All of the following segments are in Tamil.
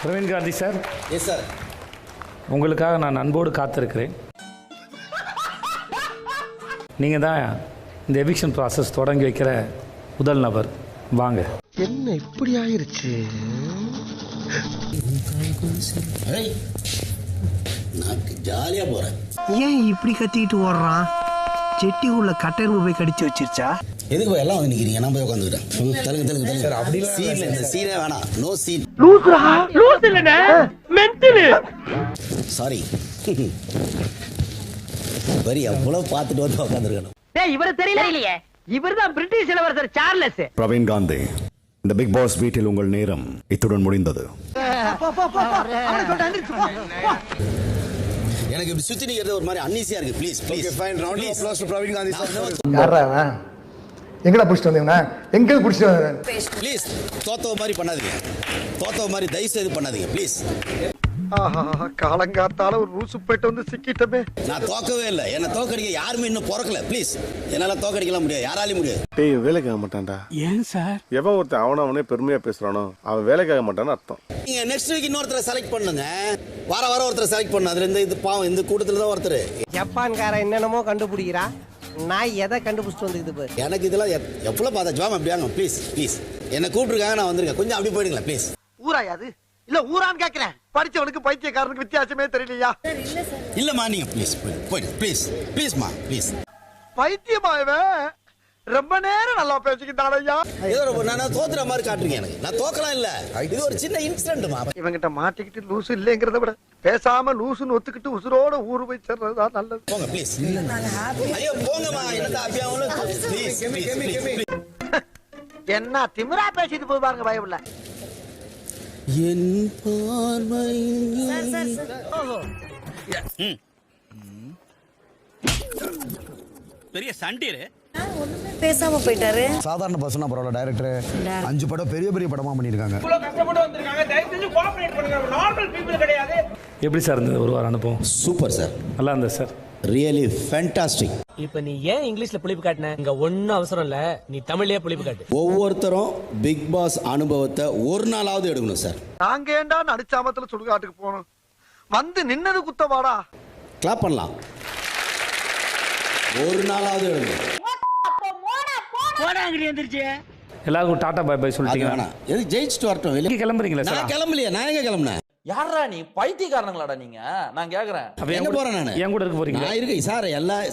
Praveen Gandhi sir. Yes sir. உங்களுக்காக நான் அன்போடு காத்திருக்கிறேன். நீங்கள் தான் இந்த எவிக்ஷன் ப்ராசஸ் தொடங்கி வைக்கிற முதல் நபர். வாங்க. என்ன இப்படி ஆயிருச்சு? நான் ஜாலியாக போகிறேன். ஏன் இப்படி கத்திக்கிட்டு ஓடுறான்? செட்டி உள்ள கட்டெரும்பு போய் கடிச்சு வச்சிருச்சா? எதுக்கு போய் எல்லாம் வந்து நிற்கிறீங்க? நான் போய் உட்காந்துக்கிறேன். தெலுங்கு சார். அப்படி இந்த சீனே வேணாம். No scene. சாரி. வரி அவ்வளவு பார்த்துட்டு வந்து உட்காந்துருக்கணும். இவரு தெரியலையே. இவர்தான் பிரிட்டிஷ் இளவரசர் சார்லஸ். பிரவீன் காந்தி, இந்த பிக் பாஸ் வீட்டில் உங்கள் நேரம் இத்துடன் முடிந்தது. எனக்கு இப்படி சுத்தி நிக்கிறது ஒரு மாதிரி அன்னீசியா இருக்கு. Please please fine round of applause to Praveen Gandhi sir. யாரா அவன்? எங்கடா புடிச்சிட்டு வந்தீங்க? எங்க புடிச்சிட்டு வந்தீங்க? ப்ளீஸ் தோத்தவ மாதிரி பண்ணாதீங்க. தோத்தவ மாதிரி தயவு செய்து பண்ணாதீங்க ப்ளீஸ். காலங்காத்தால ஒரு ரூசு போயிட்டு வந்து சிக்கிட்டமே. நான் தோக்கவே இல்லை. என்ன தோக்கடிக்க யாருமே இன்னும் பிறக்கல. ப்ளீஸ் என்னால தோக்கடிக்கலாம் முடியாது. யாராலையும் முடியாது. டேய் வேலைக்கு ஆக மாட்டான்டா. ஏன் சார்? எவன் ஒருத்தன் அவனே பெருமையா பேசுறானோ அவன் வேலைக்கு ஆக மாட்டான்னு அர்த்தம். நீங்க நெக்ஸ்ட் வீக் இன்னொருத்தரை செலக்ட் பண்ணுங்க. வார ஒருத்தரை செலக்ட் பண்ணு. அதுல இந்த இது பாவம் இந்த கூட்டத்துல தான் ஒருத்தர். ஜப்பான்காரன் என்னென்னமோ கண்டுபிடிக்கிறா. நான் எதை கண்டுபிடிச்சிட்டு வந்துக்குது பாரு. எனக்கு இதெல்லாம் எவ்வளவு பார்த்தா ஜாம் அப்படியாங்க. ப்ளீஸ் ப்ளீஸ் என்ன கூப்பிட்டுருக்காங்க, நான் வந்திருக்கேன். கொஞ்சம் அப்படி போயிடுங்களா ப்ளீஸ். ஊராயாது இல்ல ஊரான்னு கேக்குறேன். படிச்சவனுக்கு பைத்தியக்காரனுக்கு வித்தியாசமே தெரியலையா? இல்லம்மா நீங்க ப்ளீஸ் போயிடு ப்ளீஸ் ப்ளீஸ்மா ப்ளீஸ். பைத்தியமாயவன் ரொம்ப நேரம் நல்லா பேசிக்கிட்டானையா. ஏதோ நான் தோத்துற மாதிரி காட்டுறீங்க. எனக்கு நான் தோக்கலாம் இல்ல. இது ஒரு சின்ன இன்சிடென்ட்மா. இவங்கிட்ட மாட்டிக்கிட்டு லூசு இல்லைங்கிறத விட பேசாம லூசுன்னு ஒத்துக்கிட்டு உசுரோட ஊரு போய் சேர்றதுதான் நல்லது. போங்க ப்ளீஸ். ஐயோ போங்கம்மா. என்ன அப்படியே ப்ளீஸ் ப்ளீஸ். என்ன திமிரா பேசிட்டு போய் பாருங்க பயமில்ல. என் பார்வை பெரிய சண்டீரு பேசாம போயிட்டாரு. சாதாரண பர்சனா பரவாயில்ல, டைரக்டர் 5 படம் பெரிய பெரிய படமா பண்ணிருக்காங்க. எப்படி சார் இருந்தது ஒரு வாரம் அனுபவம்? Super sir. நல்லா இருந்தது சார். Really fantastic. இப்ப நீ ஏன் இங்கிலீஷ்ல புளிப்பு காட்டின? இங்க ஒன்னும் அவசரம் இல்ல. நீ தமிழ்லயே புளிப்பு காட்டு. ஒவ்வொருத்தரும் பிக் பாஸ் அனுபவத்தை ஒரு நாளாவது எடுக்கணும் சார். நாங்க ஏண்டா நடிச்சாமத்துல சுடுகாட்டுக்கு போகணும்? வந்து நின்னது குத்தவாடா. கிளாப் பண்ணலாம். ஒரு நாளாவது எடுக்கணும். எல்லாருக்கும் டாடா பை பை சொல்லிட்டீங்க. எதுக்கு ஜெயிச்சுட்டு வரட்டும். வெளியே கிளம்புறீங்களா சார்? நான் கிளம்பலையே. நான் எங்க கிளம்புனேன்? யாரா நீ பைத்தியக்காரங்களாடா நீங்க? நான் கேக்குறேன். எங்க போறேன் நானு? என் கூட இருக்க போறீங்க? நான் இருக்கேன் சார்.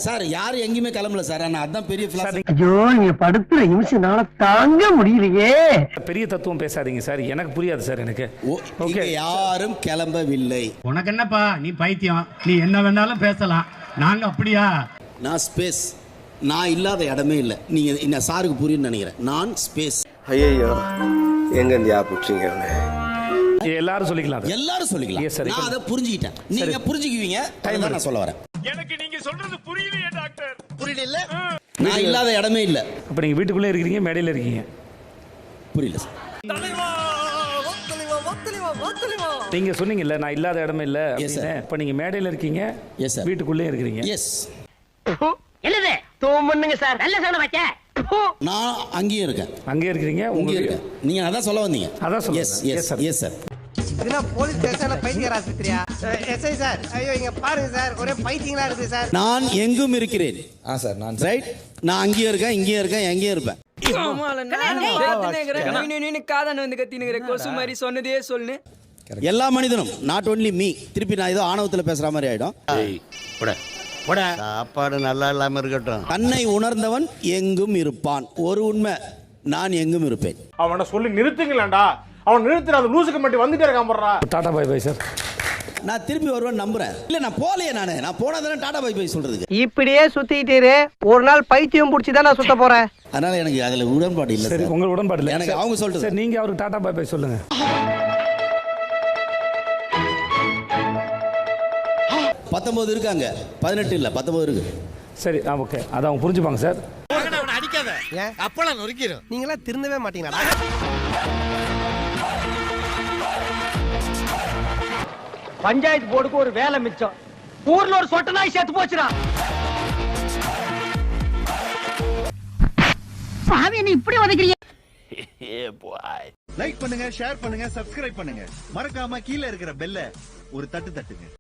சார் யாரும் எங்கேயுமே கிளம்பல சார். நான் அதான் பெரிய ஃபிளாஸ். ஐயோ நீங்க படுத்துற நிமிஷம்னால தாங்க முடியலையே. பெரிய தத்துவம் பேசாதீங்க சார். எனக்கு புரியாது சார். எனக்கு ஓகே. யாரும் கிளம்பவில்லை. உனக்கு என்னப்பா, நீ பைத்தியம். நீ என்ன வேணாலும் பேசலாம். நாங்க அப்படியா? நான் ஸ்பேஸ். நான் இல்லாத இடமே இல்லை. நீங்க இந்த சாருக்கு புரியும்னு நினைக்கிறேன். நான் ஸ்பேஸ். ஐயோ எங்க ஞாபகம் எல்லாரும் சொல்லிக்கலாம். எல்லாரும் சொல்லிக்கலாம். Yes, sir. நான் அதை புரிஞ்சுக்கிட்டேன். நீங்க புரிஞ்சுக்குவீங்க. டைம் நான் சொல்ல வரேன். எனக்கு நீங்க சொல்றது புரியலையே டாக்டர். புரியல இல்ல? நான் இல்லாத இடமே இல்ல. அப்ப நீங்க வீட்டுக்குள்ளே இருக்கீங்க, மேடையில இருக்கீங்க. புரியல சார். நீங்க சொன்னீங்கல்ல நான் இல்லாத இடமே இல்ல Yes, sir. அப்படின்னு. இப்ப நீங்க மேடையில இருக்கீங்க, Yes, sir. வீட்டுக்குள்ளே இருக்கிறீங்க. எஸ். என்னது தூமண்ணுங்க சார். நல்ல சவுண்ட் வைக்க. நான் அங்கேயே இருக்கேன். அங்கே இருக்கிறீங்க. அங்கேயே உங்களுக்கு இருக்கேன். நீங்க அதான் சொல்ல வந்தீங்க. அதான் சொல்றேன். Yes Yes, yes sir. Yes sir. இதெல்லாம் போலீஸ் ஸ்டேஷன்ல பைத்தியர் ஆஸ்பத்திரியா? எஸ்ஐ சார், ஐயோ இங்க பாருங்க சார், ஒரே பைத்தியங்களா இருக்கு சார். நான் எங்கும் இருக்கிறேன். சார் நான் ரைட். நான் அங்கேயே இருக்கேன், இங்கேயே இருக்கேன், எங்கேயே இருப்பேன். எல்லா மனிதனும் நாட் ஒன்லி மீ. திருப்பி நான் ஏதோ ஆணவத்தில் பேசுற மாதிரி ஆயிடும். சாப்பாடு நல்லா இல்லாம இருக்கட்டும். தன்னை உணர்ந்தவன் எங்கும் இருப்பான். ஒரு உண்மை, நான் எங்கும் இருப்பேன். அவனை சொல்லி நிறுத்துங்களேன்டா. அவன் நிறுத்துற அந்த லூசுக்கு மட்டும் வந்துட்டே இருக்கான் போடுறா. Tata bye bye sir. நான் திருப்பி வருவேன் நம்புறேன். இல்ல நான் போலையே. நான் போனா தானே டாடா பை பை சொல்றதுக்கு. இப்படியே சுத்திட்டே ஒரு நாள் பைத்தியம் புடிச்சுதான் நான் சுத்த போறேன். அதனால எனக்கு அதுல உடன்பாடு இல்ல. சரி, உங்களுக்கு உடன்பாடு இல்ல. எனக்கு அவங்க சொல்லிட்டு சார் நீங்க அவருக்கு டாடா பை பை சொல்லுங்க. 19 இருக்காங்க. 18 இல்ல 19 இருக்கு. சரி ஓகே. அத அவங்க புரிஞ்சுப்பாங்க சார். அடிக்காத. அப்பளம் நொறுக்கிரும். நீங்களா திருந்தவே மாட்டீங்களா? பஞ்சாயத்து போர்டுக்கு ஒரு வேலை மிச்சம். ஊர்ல ஒரு சொட்ட நாய் செத்து போச்சுடா. சாவி என்ன இப்படி உதைக்கிறீங்க? லைக் பண்ணுங்க, ஷேர் பண்ணுங்க, சப்ஸ்கிரைப் பண்ணுங்க. மறக்காம கீழே இருக்கிற பெல்ல ஒரு தட்டு தட்டுங்க.